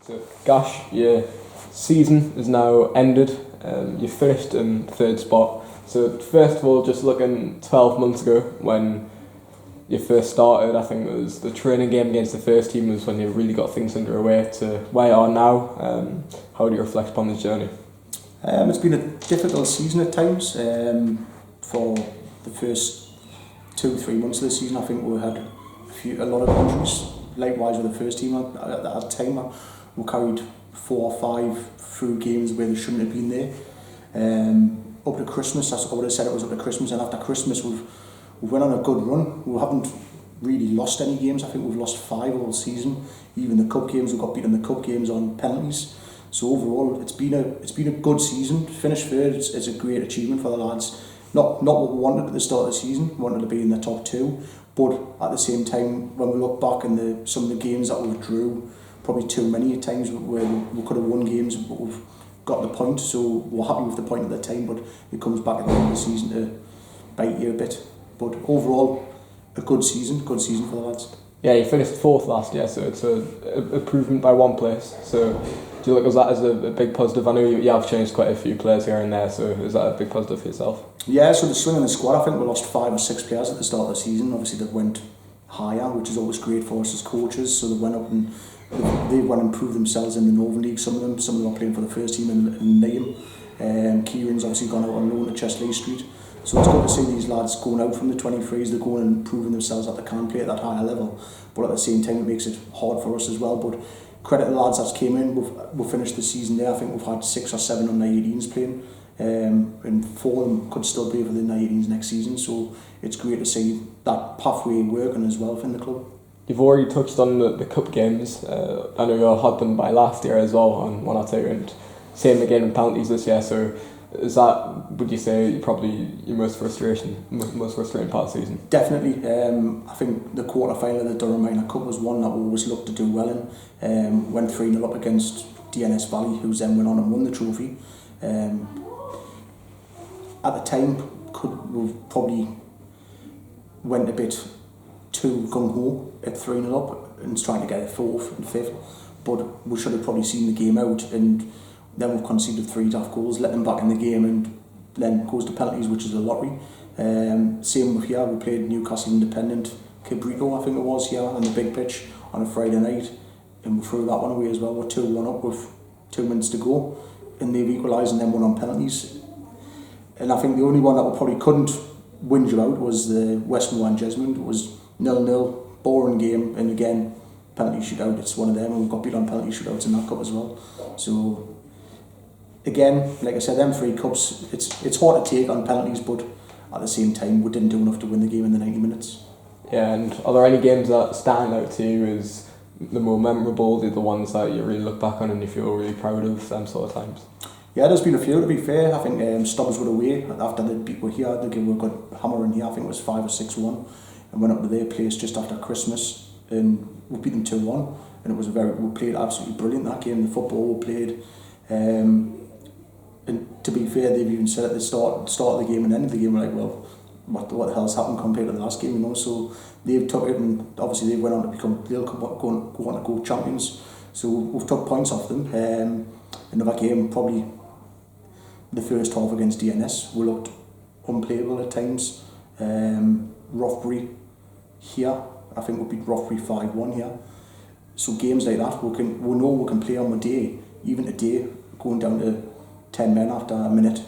So, Gash, your season is now ended. You finished in third spot. So, first of all, just looking 12 months ago when you first started, I think it was the training game against the first team was when you really got things underway to where you are now. How do you reflect upon this journey? It's been a difficult season at times. For the first 2-3 months of the season, I think we had a lot of injuries. Likewise with the first team at that time, we carried 4 or 5 through games where they shouldn't have been there. Up to Christmas, I would have said it was up to Christmas, and after Christmas we went on a good run. We haven't really lost any games. I think we've lost 5 all season. Even the cup games, we got beat in the cup games on penalties. So overall, it's been a good season. Finished third, it's a great achievement for the lads. Not what we wanted at the start of the season. We wanted to be in the top 2, but at the same time, when we look back in some of the games that we drew, probably too many at times where we could have won games, but we've got the point. So we're happy with the point at the time, but it comes back at the end of the season to bite you a bit. But overall, a good season for the lads. Yeah, you finished 4th last year, so it's a improvement by 1 place. So do you look at that as a big positive? I know you have changed quite a few players here and there, so is that a big positive for yourself? Yeah, so the swing in the squad, I think we lost 5 or 6 players at the start of the season. Obviously they went higher, which is always great for us as coaches. So they went up and they went and improved themselves in the Northern League. Some of them are playing for the first team in Nahum. Kieran's obviously gone out on loan to Chesley Street. So it's good to see these lads going out from the 23s, they're going and improving themselves that they can play at that higher level. But at the same time, it makes it hard for us as well. But credit the lads that came in, we've finished the season there. I think we've had 6 or 7 on 18s playing. And 4 of them could still play for the 18s next season. So it's great to see that pathway working as well in the club. You've already touched on the cup games. I know you had them by last year as well on 1 or 2, and same again in penalties this year. So is that, would you say, probably your most frustrating part of the season? Definitely. I think the quarter-final of the Durham Minor Cup was one that we always looked to do well in. Went 3-0 up against DNS Valley, who then went on and won the trophy. At the time, we probably went a bit too gung-ho at 3-0 up and trying to get a 4th and 5th. But we should have probably seen the game out, and then we've conceded 3 daft goals, let them back in the game, and then goes to penalties, which is a lottery. Same with here, we played Newcastle Independent, Cabrito, I think it was, here on the big pitch on a Friday night, and we threw that one away as well. We're 2-1 up with 2 minutes to go, and they've equalised and then won on penalties. And I think the only one that we probably couldn't whinge about was the Westmore and Jesmond. It was 0-0, boring game, and again, penalty shootout, it's one of them, and we got beat on penalty shootouts in that cup as well. So again, like I said, them 3 cups, it's hard to take on penalties, but at the same time, we didn't do enough to win the game in the 90 minutes. Yeah, and are there any games that stand out to you as the more memorable, the ones that you really look back on and you feel really proud of, them sort of times? Yeah, there's been a few, to be fair. I think Stubbs were away after they beat were here. They gave a good hammer in here. I think it was 5 or 6-1, and went up to their place just after Christmas, and we beat them 2-1. And it was we played absolutely brilliant that game. The football we played, and to be fair, they've even said at the start of the game and end of the game, like, well, what the hell's happened compared to the last game, you know? So they've took it, and obviously they went on to they'll go on to go champions. So we've took points off them. Another game, probably the first half against DNS, we looked unplayable at times. Roughbury here, I think we beat Roughbury 5-1 here. So games like that, we know we can play on the day. Even today, going down to 10 men after a minute,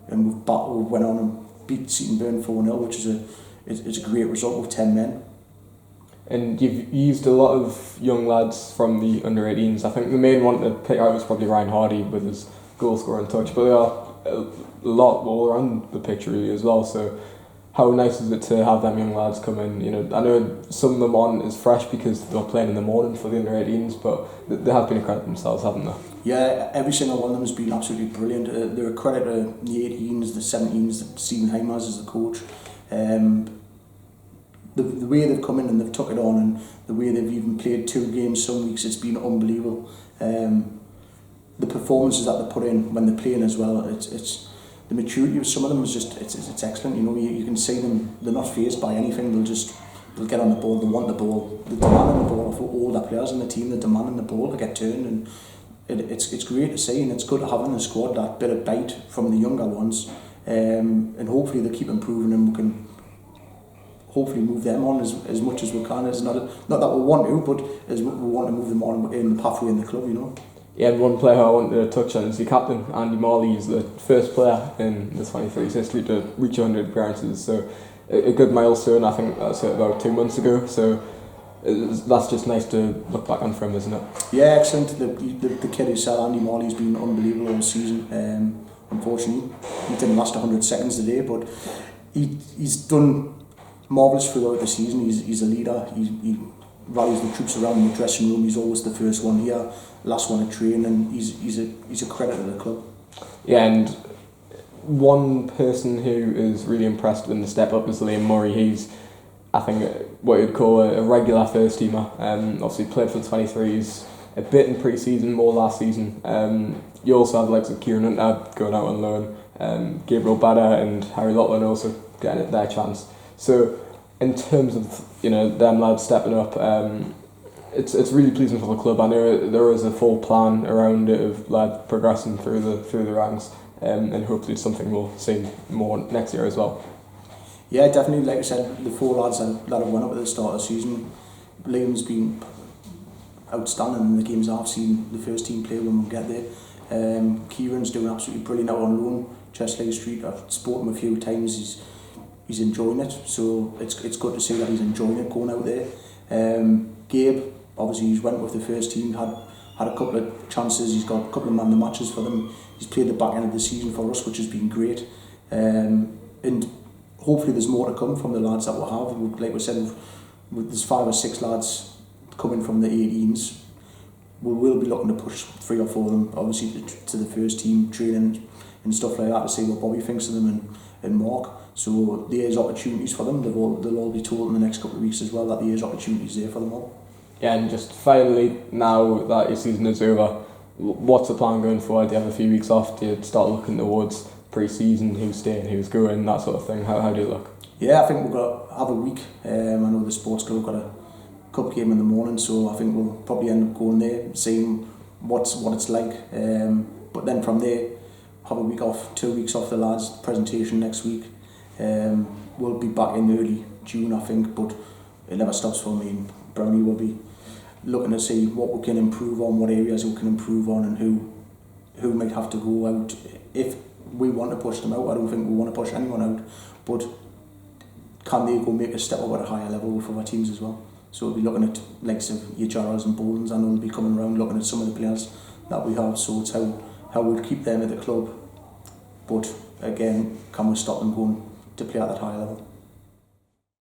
and we went on and beat Seatonburn 4-0, which is a great result with 10 men. And you've used a lot of young lads from the under-18s. I think the main one to pick out was probably Ryan Hardy with his goal scoring touch, but there are a lot all around the picture really as well. So how nice is it to have them young lads come in? You know, I know some of them aren't as fresh because they're playing in the morning for the under-18s, but they have been a credit themselves, haven't they? Yeah, every single one of them has been absolutely brilliant. They're a credit to the 18s, the 17s, Stephen Heimers as the coach. The way they've come in and they've took it on, and the way they've even played 2 games some weeks, it's been unbelievable. The performances that they put in when they're playing as well, it's the maturity of some of them is just it's excellent. You know, you can see them, they're not fazed by anything. they'll get on the ball, they want the ball, they're demanding the ball for all the players in the team, they're demanding the ball to get turned, and it's great to see, and it's good to have in the squad that bit of bite from the younger ones, and hopefully they keep improving, and we can hopefully move them on as much as we can. It's not that we want to, but as we want to move them on in the pathway in the club, you know. Yeah, and one player I wanted to touch on is the captain, Andy Morley. He's the first player in the 23s history to reach 100 appearances, so a good milestone. I think that's about 2 months ago, so that's just nice to look back on for him, isn't it? Yeah, excellent. The kid who said Andy Morley's been unbelievable all season. Unfortunately, he didn't last 100 seconds today, but he's done marvellous throughout the season. He's a leader. He rallies the troops around in the dressing room. He's always the first one here, last one to train, and he's a credit to the club. Yeah, and one person who is really impressed in the step up is Liam Murray. He's, I think, what you'd call a regular first teamer. Obviously played for the 23s a bit in pre-season, more last season. You also have the likes of Kieran Hunter going out on loan, Gabriel Badder and Harry Lachlan also getting their chance. So in terms of them lads stepping up, it's really pleasing for the club. I know there is a full plan around it of lads progressing through the ranks, and hopefully it's something we'll see more next year as well. Yeah, definitely. Like I said, the 4 lads that have went up at the start of the season, Liam's been outstanding in the games I've seen the first team play when we get there. Kieran's doing absolutely brilliant out on loan, Chesley Street. I've spoken to him a few times. He's enjoying it, so it's good to see that he's enjoying it going out there. Gabe, obviously he's went with the first team, had a couple of chances, he's got a couple of man the matches for them, he's played the back end of the season for us, which has been great, and hopefully there's more to come from the lads that we have. Like we said, there's 5 or 6 lads coming from the 18s. We will be looking to push 3 or 4 of them obviously to the first team training and stuff like that, to see what Bobby thinks of them and Mark. So there's opportunities for them. They'll all be told in the next couple of weeks as well that there's opportunities there for them all. Yeah, and just finally, now that your season is over, what's the plan going forward? Do you have a few weeks off? Do you start looking towards pre-season, who's staying, who's going, that sort of thing? How do you look? Yeah, I think we've got to have a week. I know the sports club got a cup game in the morning, so I think we'll probably end up going there, seeing what it's like. But then from there, have a week off, 2 weeks off the lads' presentation next week. We'll be back in early June, I think, but it never stops for me. And Brownie will be looking to see what we can improve on, what areas we can improve on, and who might have to go out. If we want to push them out, I don't think we want to push anyone out, but can they go make a step up at a higher level with other teams as well? So we'll be looking at likes of your Jarrahs and Boldens. I know they'll be coming around looking at some of the players that we have, so it's how we'll keep them at the club. But again, can we stop them going to play at that higher level?